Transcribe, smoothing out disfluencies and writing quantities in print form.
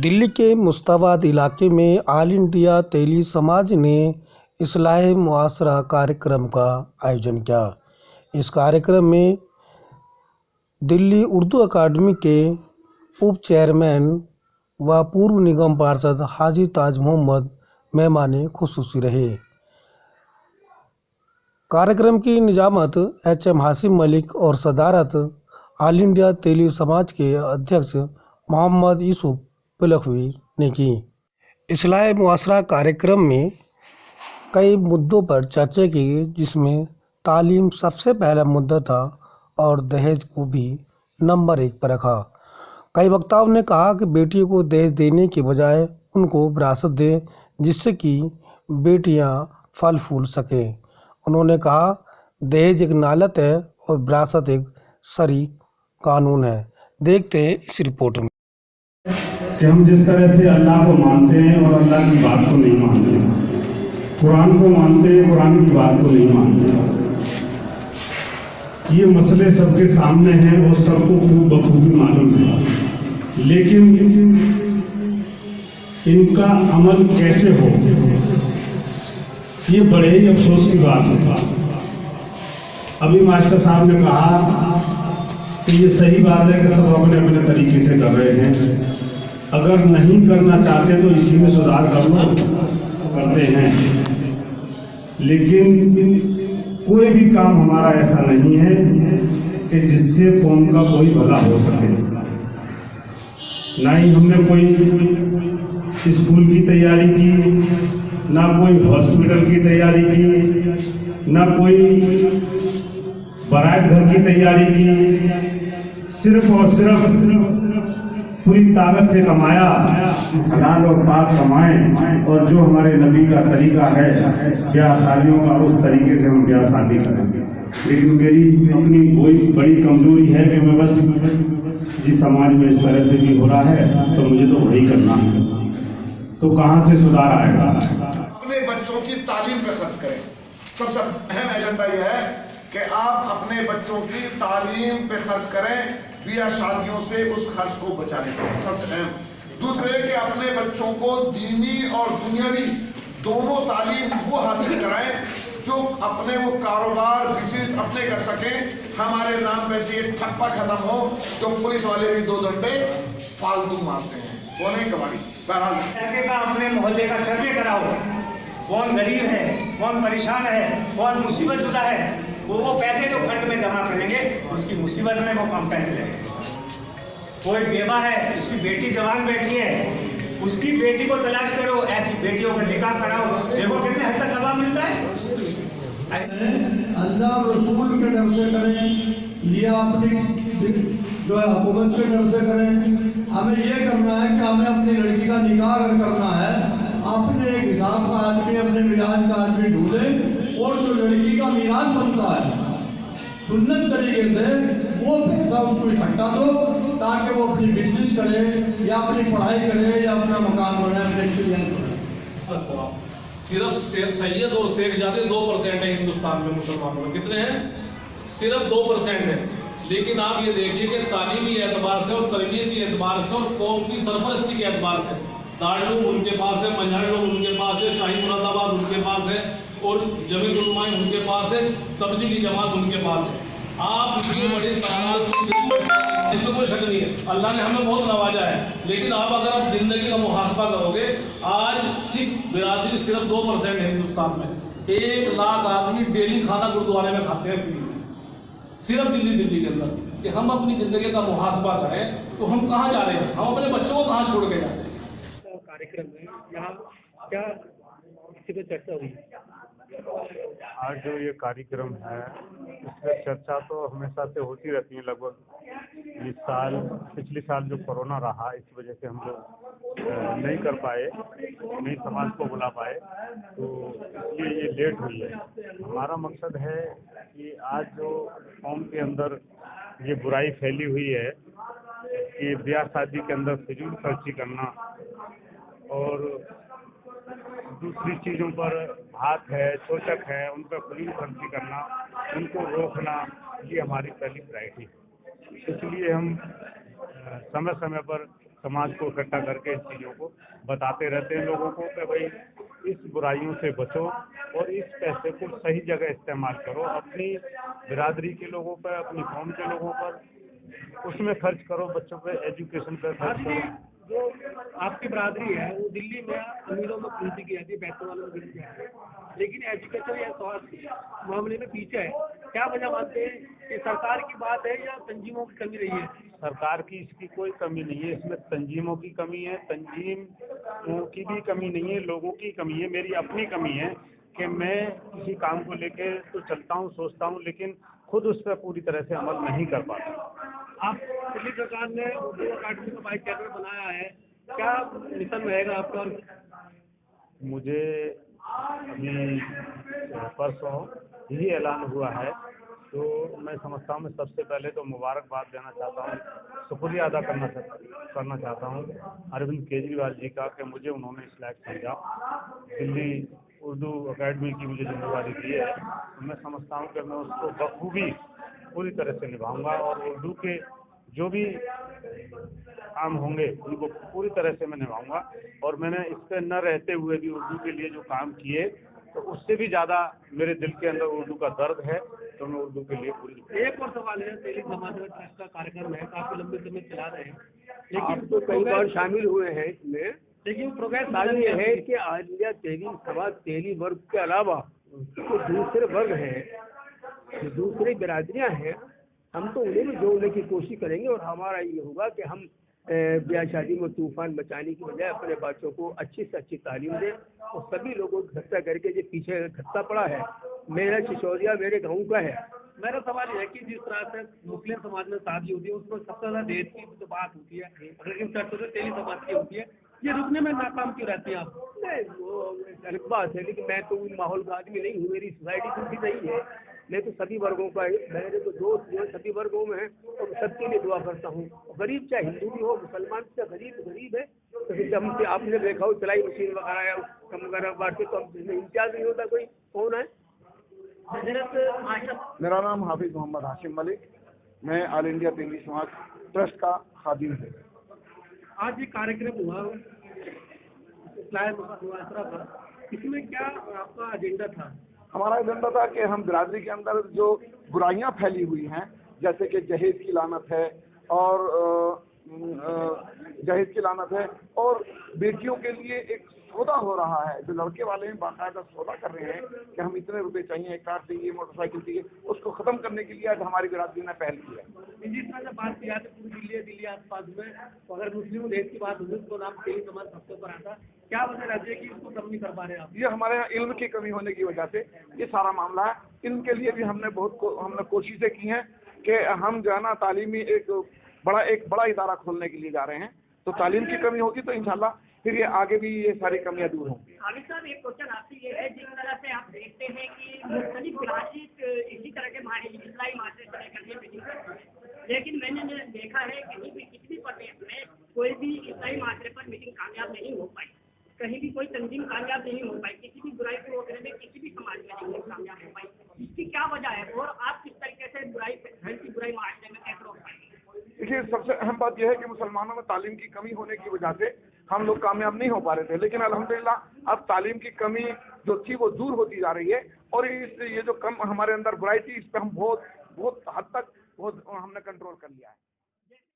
दिल्ली के मुस्ताबाद इलाके में ऑल इंडिया तेली समाज ने इस्लाह मुआशरा कार्यक्रम का आयोजन किया। इस कार्यक्रम में दिल्ली उर्दू अकादमी के उप चेयरमैन व पूर्व निगम पार्षद हाजी ताज मोहम्मद मेहमान खुसूसी रहे। कार्यक्रम की निजामत HM हासिम मलिक और सदारत ऑल इंडिया तेली समाज के अध्यक्ष मोहम्मद यूसुफ पिलखवी ने की। इस्लाह मुआशरा कार्यक्रम में कई मुद्दों पर चर्चा की गई, जिसमें तालीम सबसे पहला मुद्दा था और दहेज को भी नंबर 1 पर रखा। कई वक्ताओं ने कहा कि बेटियों को दहेज देने के बजाय उनको विरासत दें, जिससे कि बेटियां फल फूल सकें। उन्होंने कहा, दहेज एक नालत है और विरासत एक शरई कानून है। देखते हैं इस रिपोर्ट में कि हम जिस तरह से अल्लाह को मानते हैं और अल्लाह की बात को नहीं मानते, कुरान को मानते हैं, कुरान की बात को नहीं मानते। ये मसले सबके सामने हैं और सबको खूब बखूबी मालूम है, लेकिन इनका अमल कैसे हो, ये बड़े ही अफसोस की बात है। अभी मास्टर साहब ने कहा कि ये सही बात है कि सब अपने अपने तरीके से कर रहे हैं, अगर नहीं करना चाहते तो इसी में सुधार कर लो, करते हैं। लेकिन कोई भी काम हमारा ऐसा नहीं है कि जिससे कौम का कोई भला हो सके। ना ही हमने कोई स्कूल की तैयारी की, ना कोई हॉस्पिटल की तैयारी की, ना कोई बारात घर की तैयारी की। सिर्फ और सिर्फ पूरी ताकत से कमाया, हलाल और पाक कमाएं, और जो हमारे नबी का तरीका है ब्याह शादियों का, उस तरीके से हम ब्याह शादी करेंगे। लेकिन मेरी अपनी कोई बड़ी कमजोरी है कि मैं बस जिस समाज में इस तरह से भी हो रहा है तो मुझे तो वही करना है, तो कहाँ से सुधार आएगा। अपने बच्चों की तालीम पे खर्च करें। सबसे अहम एजेंडा यह है कि आप अपने बच्चों की तालीम पे खर्च करें, ब्याह शादियों से उस खर्च को बचाने के लिए सबसे अहम। दूसरे कि अपने बच्चों को दीनी और दुनियावी दोनों तालीम वो हासिल कराएं जो अपने वो कारोबार बिजनेस अपने कर सकें। हमारे नाम पे से ये ठप्पा खत्म हो तो पुलिस वाले भी 2 डंडे फालतू मारते हैं, वो नहीं कमाई। बहरहाल का अपने मोहल्ले का सर्वे कराओ, कौन गरीब है, कौन परेशान है, कौन मुसीबत जुदा है, वो पैसे जो फंड में जमा करेंगे उसकी मुसीबत में वो कम पैसे लगेंगे। कोई बेवा है, उसकी बेटी जवान बैठी है, उसकी बेटी को तलाश करो, ऐसी बेटियों का निकाह कराओ, देखो कितने हद तक सवाब मिलता है। अल्लाह रसूल के डर से करें या अपनी जो है हुकूमत के डर से करें। हमें ये करना है कि हमें अपनी लड़की का निकाह अगर करना है, अपने एक हिसाब का आदमी, अपने मिजाज का आदमी ढूंढे, और जो लड़की का मीरास बनता है सुन्नत तरीके से वो पैसा उसको इकट्ठा दो, ताकि वो अपनी बिजनेस करे या अपनी पढ़ाई करे या अपना मकान बनाए, अपने एक्सपीरियंस बनाए। सिर्फ सैयद और शेखजादे 2% है हिंदुस्तान में मुसलमानों में। कितने हैं? सिर्फ 2% है। लेकिन आप ये देखिए कि तालीमी एतबार से और तरबियती एतबार से और कौम की सरपरस्ती के एतबार से दारुल उनके पास है, मजहर लोग उनके पास है, शाही मुरादाबाद उनके पास है, और जमीयत उलमा उनके पास है, तबलीगी जमात उनके पास है। आप इतनी बड़ी तादाद, इसमें कोई शक नहीं है, अल्लाह ने हमें बहुत नवाजा है। लेकिन आप अगर आप जिंदगी का मुहासबा करोगे, आज सिख बिरादरी सिर्फ 2% है हिंदुस्तान में। 1 लाख आदमी डेली खाना गुरुद्वारे में खाते हैं फ्री में, सिर्फ दिल्ली के अंदर। कि हम अपनी जिंदगी का मुहासबा करें तो हम कहाँ जा रहे हैं, हम अपने बच्चों को कहाँ छोड़ के जा रहे हैं। कार्यक्रम में यहाँ क्या किसी को चर्चा हुई? आज जो ये कार्यक्रम है इसमें चर्चा तो हमेशा से होती रहती है। लगभग इस साल, पिछले साल जो कोरोना रहा, इस वजह से हम लोग नहीं कर पाए, नहीं समाज को बुला पाए, तो इसलिए ये लेट हुई है। हमारा मकसद है कि आज जो कौम के अंदर ये बुराई फैली हुई है कि ब्याह शादी के अंदर फिजूल खर्ची करना और दूसरी चीज़ों पर हाथ है, शोषक है, उन पर फिजूल खर्ची करना, उनको रोकना, ये हमारी पहली प्रायोरिटी है। इसलिए हम समय समय पर समाज को इकट्ठा करके इस चीज़ों को बताते रहते हैं लोगों को कि भाई इस बुराइयों से बचो और इस पैसे को सही जगह इस्तेमाल करो, अपनी बिरादरी के लोगों पर, अपनी कौम के लोगों पर उसमें खर्च करो, बच्चों पे एजुकेशन पर खर्च करो। जो आपकी बरादरी है वो दिल्ली में अमीरों में गिनती की जाती है, पैसों वालों में गिनती जाती है, लेकिन एजुकेशन या स्वास्थ्य मामले में पीछे है। क्या वजह मानते हैं कि सरकार की बात है या तंजीमों की कमी रही है? सरकार की इसकी कोई कमी नहीं है, इसमें तंजीमों की कमी है, तंजीमों की भी कमी नहीं है, लोगों की कमी है, मेरी अपनी कमी है कि मैं किसी काम को लेके तो चलता हूँ, सोचता हूँ, लेकिन खुद उस पर पूरी तरह से अमल नहीं कर पाता। आप दिल्ली सरकार ने उर्दू अकादमी का वाइस चैंसलर बनाया है, क्या मिशन रहेगा आपका? मुझे अभी परसों यही ऐलान हुआ है, तो मैं समझता हूँ मैं सबसे पहले तो मुबारकबाद देना चाहता हूँ, शुक्रिया अदा करना चाहता हूँ अरविंद केजरीवाल जी का कि मुझे उन्होंने इस लायक समझा, दिल्ली उर्दू अकेडमी की मुझे जिम्मेदारी दी है। तो मैं समझता हूँ कि मैं उसको बखूबी पूरी तरह से निभाऊंगा और उर्दू के जो भी काम होंगे उनको पूरी तरह से मैं निभाऊंगा। और मैंने इस पर न रहते हुए भी उर्दू के लिए जो काम किए, तो उससे भी ज़्यादा मेरे दिल के अंदर उर्दू का दर्द है, तो मैं उर्दू के लिए पूरी। एक और सवाल है, तेली समाज ट्रस्ट का कार्यक्रम है, काफी लंबे समय चला रहे हैं, लेकिन तो कई बार शामिल हुए हैं इसमें, लेकिन प्रोग्रेस ये है कि ऑल इंडिया तेली समाज तेली वर्ग के अलावा जो दूसरे वर्ग हैं, जो दूसरी बिरादरियां हैं, हम तो उन्हें भी जोड़ने की कोशिश करेंगे। और हमारा ये होगा कि हम ब्याह शादी में तूफान मचाने की बजाय अपने बच्चों को अच्छी से अच्छी तालीम दें और सभी लोगों को इकट्ठा करके जो पीछे खत्ता पड़ा है, मेरा सिसोदिया मेरे गाँव का है। मेरा सवाल यह है कि जिस तरह से मुस्लिम समाज में शादी होती है उसमें सबसे ज्यादा दहेज की जो बात होती है, अगर इन शर्तों से तेली समाज की होती है, ये रुकने में नाकाम क्यों रहती है आप? नहीं, वो अलग बात है, लेकिन मैं तो उन माहौल का आदमी नहीं हूँ, मेरी सोसाइटी टूटी नहीं है। मैं तो सभी वर्गों का, मेरे तो दोस्त जो सभी वर्गों में हैं और सबके लिए दुआ करता हूँ। गरीब चाहे हिंदू भी हो, मुसलमान चाहे गरीब है, तो फिर हमसे आपने देखा हो सिलाई मशीन वगैरह या कम वगैरह बांटते तो हम इम्तियाज नहीं होता कोई। कौन है? मेरा नाम हाफिज मोहम्मद हाशिम मलिक, मैं ऑल इंडिया तेली समाज ट्रस्ट का खादिम हूँ। आज ये कार्यक्रम हुआ का, इसमें क्या आपका एजेंडा था? हमारा एजेंडा था कि हम बिरादरी के अंदर जो बुराइयां फैली हुई हैं, जैसे कि जहेज की लानत है और बेटियों के लिए एक सौदा हो रहा है, जो लड़के वाले हैं बाकायदा सौदा कर रहे हैं कि हम इतने रुपए चाहिए, एक कार चाहिए, मोटरसाइकिल चाहिए, उसको खत्म करने के लिए आज हमारी बिरादरी ने पहल की है। जिस तरह से बात किया पूरी दिल्ली आसपास में, तो अगर मुस्लिम देश की बात होगी तो नाम तेली समाज सबसे ऊपर आता, क्या वजह रहती है कि इसको कम नहीं कर पा रहे आप? ये हमारे यहाँ इल्म की कमी होने की वजह से ये सारा मामला है। इनके लिए भी हमने कोशिशें की हैं कि हम जो है ना तालीमी एक बड़ा इदारा खोलने के लिए जा रहे हैं, तो तालीम की कमी होगी तो इंशाल्लाह फिर ये आगे भी ये सारी कमियां दूर होंगी। हामिद साहब, एक क्वेश्चन आपसे ये है, जिस तरह से आप देखते हैं कि मुख्तलिफ बिरादरी इसी तरह के इस्लामी माशरे से लेकर के मीटिंग करते हैं, लेकिन मैंने देखा है कहीं भी किसी भी प्रदेश में कोई भी इस्लामी माशरे पर मीटिंग कामयाब नहीं हो पाई, कहीं भी कोई तंजीम कामयाब नहीं हो पाई, किसी भी बुराई को रोकने में किसी भी समाज में नहीं कामयाब हो पाई। इसकी क्या वजह है और आप किस तरीके से बुराई माशरे में कैसे रोक पाएंगे? देखिए, सबसे अहम बात यह है कि मुसलमानों में तालीम की कमी होने की वजह से हम लोग कामयाब नहीं हो पा रहे थे, लेकिन अल्हम्दुलिल्लाह अब तालीम की कमी जो थी वो दूर होती जा रही है और ये जो कम हमारे अंदर बुराई थी, इस पर हम बहुत हद तक हमने कंट्रोल कर लिया है।